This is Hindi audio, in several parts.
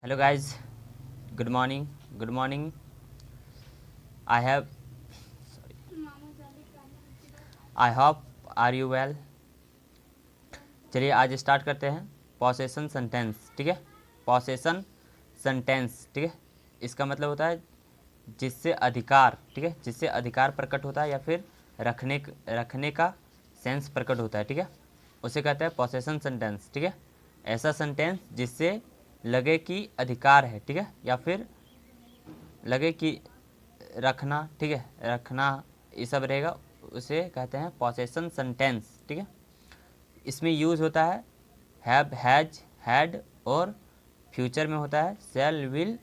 Hello guys, good morning. Good morning. I have I hope are you well. चलिए आज स्टार्ट करते हैं पॉसेशन सेंटेंस। ठीक है, पॉसेशन सेंटेंस। ठीक है, इसका मतलब होता है जिससे अधिकार, ठीक है, जिससे अधिकार प्रकट होता है या फिर रखने का सेंस प्रकट होता है। ठीक है, उसे कहते हैं पॉसेशन सेंटेंस। ठीक है, ऐसा सेंटेंस जिससे लगे कि अधिकार है, ठीक है, या फिर लगे कि रखना, ठीक है, रखना ये सब रहेगा, उसे कहते हैं पॉसेशन सेंटेंस। ठीक है, इसमें यूज़ होता है हैव, हैज, हैड और फ्यूचर में होता है शैल, विल,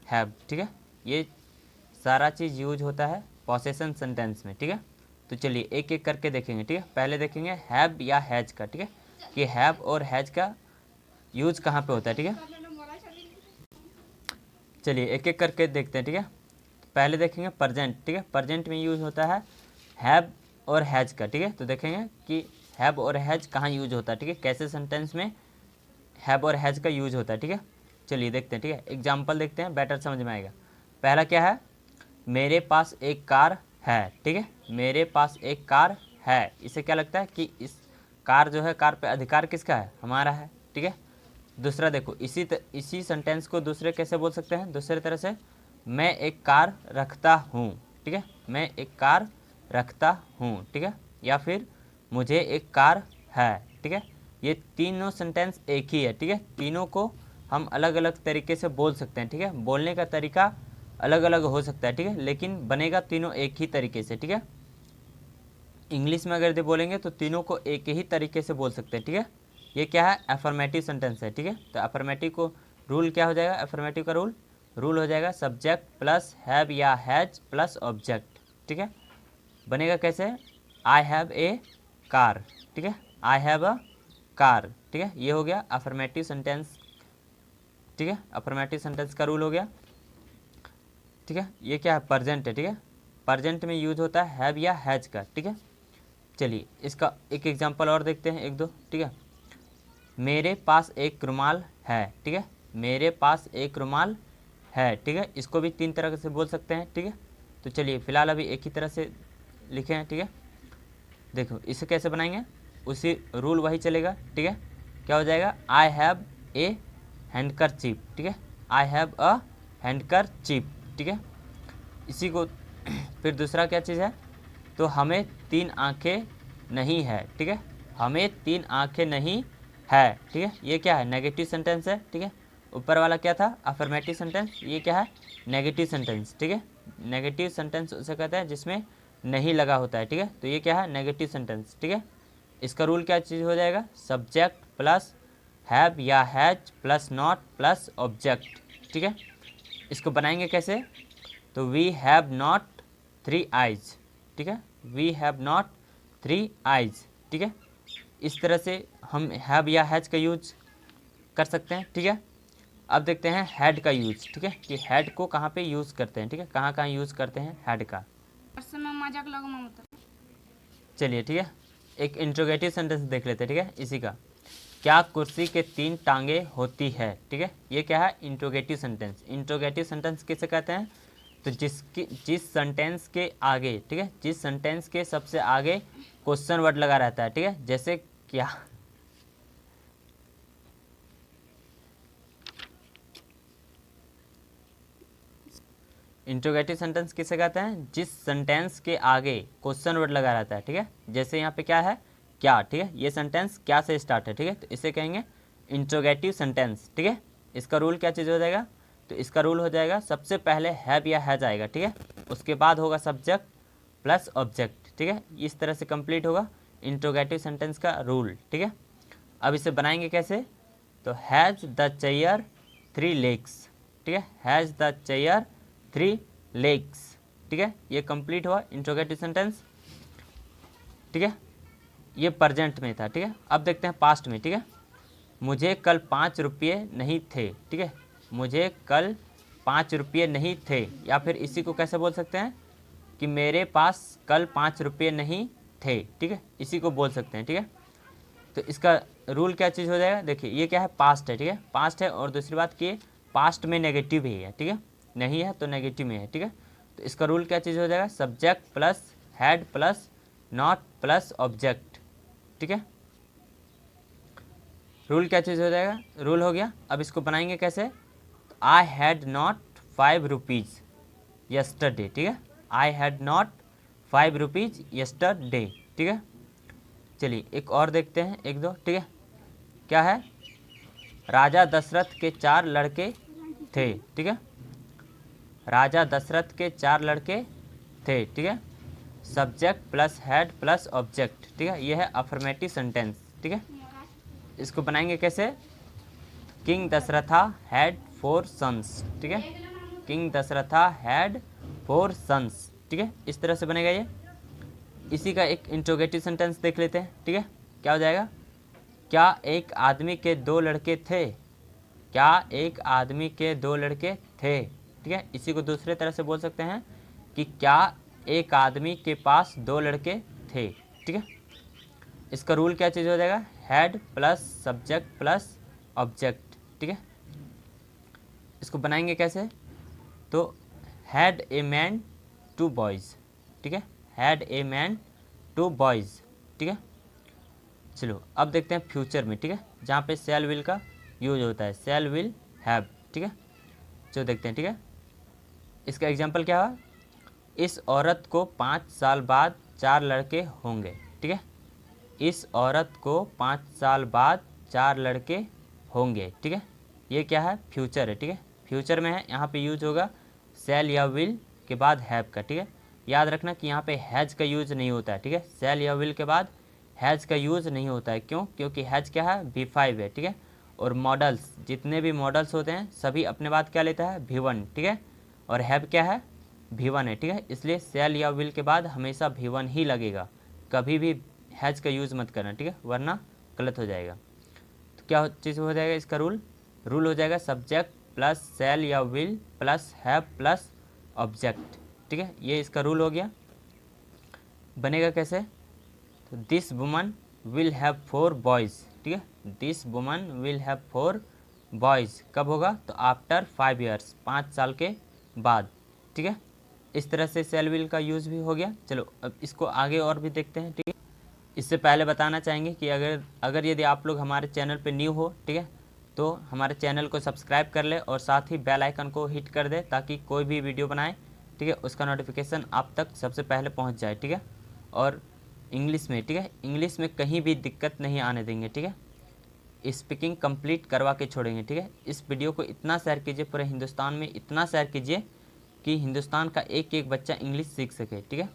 हैव। ठीक है, ये सारा चीज़ यूज होता है पॉसेशन सेंटेंस में। ठीक है, तो चलिए एक एक करके देखेंगे। ठीक है, पहले देखेंगे हैव या हैज का। ठीक है, कि हैव और हैज का यूज कहाँ पे होता है। ठीक है, चलिए एक एक करके देखते हैं। ठीक है, पहले देखेंगे प्रेजेंट। ठीक है, प्रेजेंट में यूज होता है हैव और हैज का। ठीक है, तो देखेंगे कि हैव और हैज कहाँ यूज होता है। ठीक है, कैसे सेंटेंस में हैव और हैज का यूज होता है। ठीक है, चलिए देखते हैं। ठीक है, एग्जाम्पल देखते हैं, बेटर समझ में आएगा। पहला क्या है, मेरे पास एक कार है। ठीक है, मेरे पास एक कार है, इसे क्या लगता है कि इस कार जो है, कार पे अधिकार किसका है, हमारा है। ठीक है, दूसरा देखो, इसी सेंटेंस को दूसरे कैसे बोल सकते हैं, दूसरे तरह से, मैं एक कार रखता हूँ। ठीक है, मैं एक कार रखता हूँ। ठीक है, या फिर मुझे एक कार है। ठीक है, ये तीनों सेंटेंस एक ही है। ठीक है, तीनों को हम अलग अलग तरीके से बोल सकते हैं। ठीक है, बोलने का तरीका अलग अलग हो सकता है। ठीक है, लेकिन बनेगा तीनों एक ही तरीके से। ठीक है, इंग्लिश में अगर बोलेंगे तो तीनों को एक ही तरीके से बोल सकते हैं। ठीक है, ये क्या है, अफर्मेटिव सेंटेंस है। ठीक है, तो अफर्मेटिव को रूल क्या हो जाएगा, अफर्मेटिव का रूल हो जाएगा सब्जेक्ट प्लस हैव या हैज प्लस ऑब्जेक्ट। ठीक है, बनेगा कैसे, आई हैव ए कार। ठीक है, आई हैव अ कार। ठीक है, ये हो गया अफर्मेटिव सेंटेंस। ठीक है, अफर्मेटिव सेंटेंस का रूल हो गया। ठीक है, ये क्या है, प्रेजेंट है। ठीक है, प्रेजेंट में यूज होता है हैव या हैज का। ठीक है, चलिए इसका एक एग्जांपल और देखते हैं, एक दो। ठीक है, मेरे पास एक रुमाल है। ठीक है, मेरे पास एक रुमाल है। ठीक है, इसको भी तीन तरह से बोल सकते हैं। ठीक है, तो चलिए फिलहाल अभी एक ही तरह से लिखे हैं। ठीक है, देखो इसे कैसे बनाएंगे, उसी रूल वही चलेगा। ठीक है, क्या हो जाएगा, आई हैव ए हैंडकरचीफ। ठीक है, आई हैव अ हैंडकरचीफ। ठीक है, इसी को फिर दूसरा क्या चीज़ है, तो हमें तीन आंखें नहीं है। ठीक है, हमें तीन आंखें नहीं है। ठीक है, ये क्या है, नेगेटिव सेंटेंस है। ठीक है, ऊपर वाला क्या था, अफर्मेटिव सेंटेंस, ये क्या है, नेगेटिव सेंटेंस। ठीक है, नेगेटिव सेंटेंस उसे कहते हैं जिसमें नहीं लगा होता है। ठीक है, तो ये क्या है, नेगेटिव सेंटेंस। ठीक है, इसका रूल क्या चीज़ हो जाएगा, सब्जेक्ट प्लस हैव या has plus not plus object. ठीक है, इसको बनाएंगे कैसे, तो we have not three eyes. ठीक है, we have not three eyes. ठीक है, इस तरह से हम हैव या हैज का यूज कर सकते हैं। ठीक है, अब देखते हैं हैड का यूज। ठीक है, कि हैड को कहाँ पे यूज़ करते हैं। ठीक है, कहाँ कहाँ यूज़ करते हैं हैड का। चलिए ठीक है, एक इंट्रोगेटिव सेंटेंस देख लेते हैं। ठीक है, इसी का, क्या कुर्सी के तीन टांगे होती है। ठीक है, ये क्या है, इंट्रोगेटिव सेंटेंस। इंट्रोगेटिव सेंटेंस किसे कहते हैं, तो जिस सेंटेंस के आगे, ठीक है, जिस सेंटेंस के सबसे आगे क्वेश्चन वर्ड लगा रहता है। ठीक है, जैसे क्या, इंट्रोगेटिव सेंटेंस किसे कहते हैं, जिस सेंटेंस के आगे क्वेश्चन वर्ड लगा रहता है। ठीक है, जैसे यहाँ पे क्या है, क्या। ठीक है, ये सेंटेंस क्या से स्टार्ट है। ठीक है, तो इसे कहेंगे इंट्रोगेटिव सेंटेंस। ठीक है, इसका रूल क्या चीज़ हो जाएगा, तो इसका रूल हो जाएगा सबसे पहले हैव या हैज आएगा। ठीक है, उसके बाद होगा सब्जेक्ट प्लस ऑब्जेक्ट। ठीक है, इस तरह से कंप्लीट होगा इंट्रोगेटिव सेंटेंस का रूल। ठीक है, अब इसे बनाएंगे कैसे, तो has the chair three legs. ठीक है, has the chair three legs. ठीक है, ये कंप्लीट हुआ इंट्रोगेटिव सेंटेंस। ठीक है, ये प्रेजेंट में था। ठीक है, अब देखते हैं पास्ट में। ठीक है, मुझे कल 5 रुपये नहीं थे। ठीक है, मुझे कल 5 रुपये नहीं थे, या फिर इसी को कैसे बोल सकते हैं, कि मेरे पास कल 5 रुपये नहीं थे। ठीक है, इसी को बोल सकते हैं। ठीक है, तो इसका रूल क्या चीज़ हो जाएगा, देखिए ये क्या है, पास्ट है, ठीक है, पास्ट है, और दूसरी बात कि पास्ट में नेगेटिव ही है, ठीक है, नहीं है तो नेगेटिव में है, ठीक है। तो इसका रूल क्या चीज़ हो जाएगा, subject plus had plus not plus object, ठीक है। रूल क्या चीज़ हो जाएगा, रूल हो गया। अब इसको बनाएंगे कैसे, I had not 5 rupees yesterday, ठीक है, I had not 5 rupees yesterday, ठीक है। चलिए एक और देखते हैं, एक दो, ठीक है। क्या है, राजा दशरथ के 4 लड़के थे, ठीक है, राजा दशरथ के 4 लड़के थे, ठीक है। Subject plus had plus object, ठीक है, ये है अफर्मेटिव सेंटेंस, ठीक है। इसको बनाएंगे कैसे, किंग दशरथा हैड 4 सन्स, ठीक है, किंग दशरथा हैड 4 सन्स, ठीक है, इस तरह से बनेगा ये। इसी का एक इंट्रोगेटिव सेंटेंस देख लेते हैं, ठीक है। क्या हो जाएगा, क्या एक आदमी के 2 लड़के थे, क्या एक आदमी के 2 लड़के थे, ठीक है। इसी को दूसरे तरह से बोल सकते हैं कि क्या एक आदमी के पास 2 लड़के थे, ठीक है। इसका रूल क्या चीज़ हो जाएगा, had plus subject plus object, ठीक है। इसको बनाएंगे कैसे, तो हैड ए मैन 2 बॉयज़, ठीक है, हैड ए मैन 2 बॉयज़, ठीक है। चलो अब देखते हैं फ्यूचर में, ठीक है, जहाँ पे शैल विल का यूज होता है, शैल विल हैव, ठीक है। चलो देखते हैं, ठीक है। इसका एग्जांपल क्या है, इस औरत को 5 साल बाद 4 लड़के होंगे, ठीक है, इस औरत को 5 साल बाद 4 लड़के होंगे, ठीक है। ये क्या है, फ्यूचर है, ठीक है, फ्यूचर में है, यहाँ पे यूज होगा शैल या विल के बाद हैव का, ठीक है। याद रखना कि यहाँ पे हैज़ का यूज नहीं होता है, ठीक है, शैल या विल के बाद हैज़ का यूज़ नहीं होता है, क्यों, क्योंकि हैज़ क्या है, V5 है, ठीक है। और मॉडल्स, जितने भी मॉडल्स होते हैं सभी अपने बाद क्या लेता है, V1, ठीक है, और हैव क्या है, V1 है, ठीक है। इसलिए शैल या विल के बाद हमेशा V1 ही लगेगा, कभी भी हैज़ का यूज़ मत करना, ठीक है, वरना गलत हो जाएगा। तो क्या चीज़ हो जाएगा इसका रूल, रूल हो जाएगा सब्जेक्ट प्लस शैल या will plus have plus object, ठीक है, ये इसका रूल हो गया। बनेगा कैसे, तो this woman will have 4 boys, ठीक है, this woman will have 4 boys, कब होगा, तो आफ्टर 5 ईयर्स, 5 साल के बाद, ठीक है। इस तरह से शैल विल का यूज़ भी हो गया। चलो अब इसको आगे और भी देखते हैं, ठीक है। इससे पहले बताना चाहेंगे कि अगर यदि आप लोग हमारे चैनल पे न्यू हो, ठीक है, तो हमारे चैनल को सब्सक्राइब कर ले और साथ ही बेल आइकन को हिट कर दे, ताकि कोई भी वीडियो बनाए, ठीक है, उसका नोटिफिकेशन आप तक सबसे पहले पहुंच जाए, ठीक है। और इंग्लिश में, ठीक है, इंग्लिश में कहीं भी दिक्कत नहीं आने देंगे, ठीक है, स्पीकिंग कंप्लीट करवा के छोड़ेंगे, ठीक है। इस वीडियो को इतना शेयर कीजिए, पूरे हिंदुस्तान में इतना शेयर कीजिए कि हिंदुस्तान का एक एक बच्चा इंग्लिश सीख सके, ठीक है।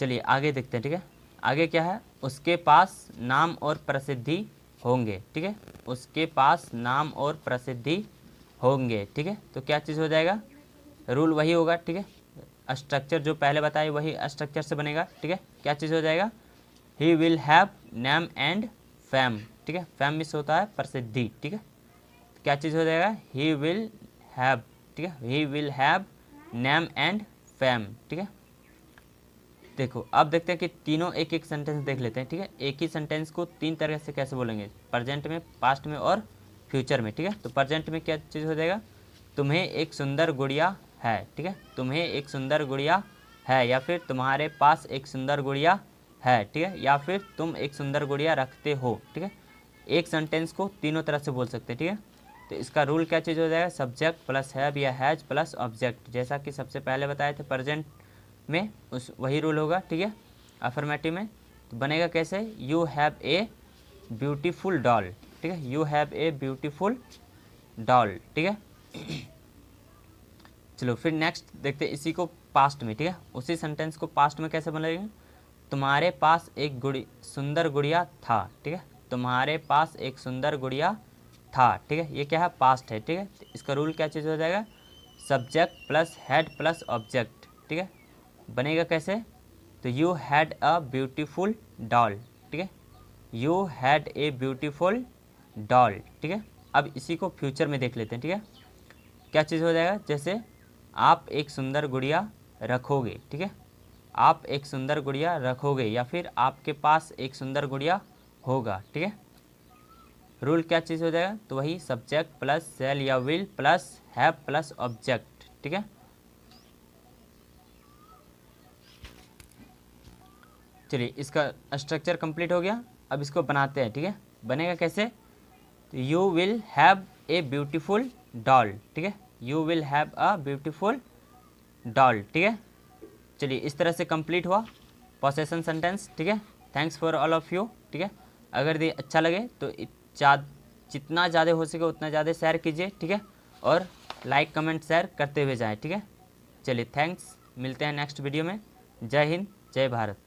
चलिए आगे देखते हैं, ठीक है। आगे क्या है, उसके पास नाम और प्रसिद्धि होंगे, ठीक है, उसके पास नाम और प्रसिद्धि होंगे, ठीक है। तो क्या चीज़ हो जाएगा, रूल वही होगा, ठीक है, स्ट्रक्चर जो पहले बताए वही स्ट्रक्चर से बनेगा, ठीक है। क्या चीज़ हो जाएगा, he will have name and fame, ठीक है, फेम मिस होता है प्रसिद्धि, ठीक है। क्या चीज़ हो जाएगा, ही विल हैव, ठीक है, he will have name and fame, ठीक है। देखो अब देखते हैं कि तीनों एक एक सेंटेंस देख लेते हैं, ठीक है। एक ही सेंटेंस को 3 तरह से कैसे बोलेंगे, प्रेजेंट में, पास्ट में और फ्यूचर में, ठीक है। तो प्रेजेंट में क्या चीज़ हो जाएगा, तुम्हें एक सुंदर गुड़िया है, ठीक है, तुम्हें एक सुंदर गुड़िया है, या फिर तुम्हारे पास एक सुंदर गुड़िया है, ठीक है, या फिर तुम एक सुंदर गुड़िया रखते हो, ठीक है। एक सेंटेंस को तीनों तरह से बोल सकते हैं, ठीक है। तो इसका रूल क्या चीज़ हो जाएगा, सब्जेक्ट प्लस हैव या हैज प्लस ऑब्जेक्ट, जैसा कि सबसे पहले बताए थे प्रेजेंट में, उस वही रूल होगा, ठीक है। अफर्मेटिव में तो बनेगा कैसे, you have a beautiful doll, ठीक है, you have a beautiful doll, ठीक है। चलो फिर नेक्स्ट देखते हैं इसी को पास्ट में, ठीक है, उसी सेंटेंस को पास्ट में कैसे बनेगा, तुम्हारे पास एक सुंदर गुड़िया था, ठीक है, तुम्हारे पास एक सुंदर गुड़िया था, ठीक है, ये क्या है, पास्ट है, ठीक है। तो इसका रूल क्या चीज़ हो जाएगा, subject plus had plus object, ठीक है। बनेगा कैसे, तो you had a beautiful doll, ठीक है, you had a beautiful doll, ठीक है। अब इसी को फ्यूचर में देख लेते हैं, ठीक है। क्या चीज़ हो जाएगा, जैसे आप एक सुंदर गुड़िया रखोगे, ठीक है, आप एक सुंदर गुड़िया रखोगे या फिर आपके पास एक सुंदर गुड़िया होगा, ठीक है। रूल क्या चीज़ हो जाएगा, तो वही सब्जेक्ट प्लस शैल या will plus have plus object, ठीक है। चलिए इसका स्ट्रक्चर कंप्लीट हो गया, अब इसको बनाते हैं, ठीक है। बनेगा कैसे, तो you will have a beautiful doll, ठीक है, you will have a beautiful doll, ठीक है। चलिए इस तरह से कंप्लीट हुआ पोसेशन सेंटेंस, ठीक है। Thanks for all of you, ठीक है। अगर ये अच्छा लगे तो जितना ज़्यादा हो सके उतना ज़्यादा शेयर कीजिए, ठीक है, और लाइक कमेंट शेयर करते हुए जाएं, ठीक है। चलिए थैंक्स, मिलते हैं नेक्स्ट वीडियो में। जय हिंद, जय भारत।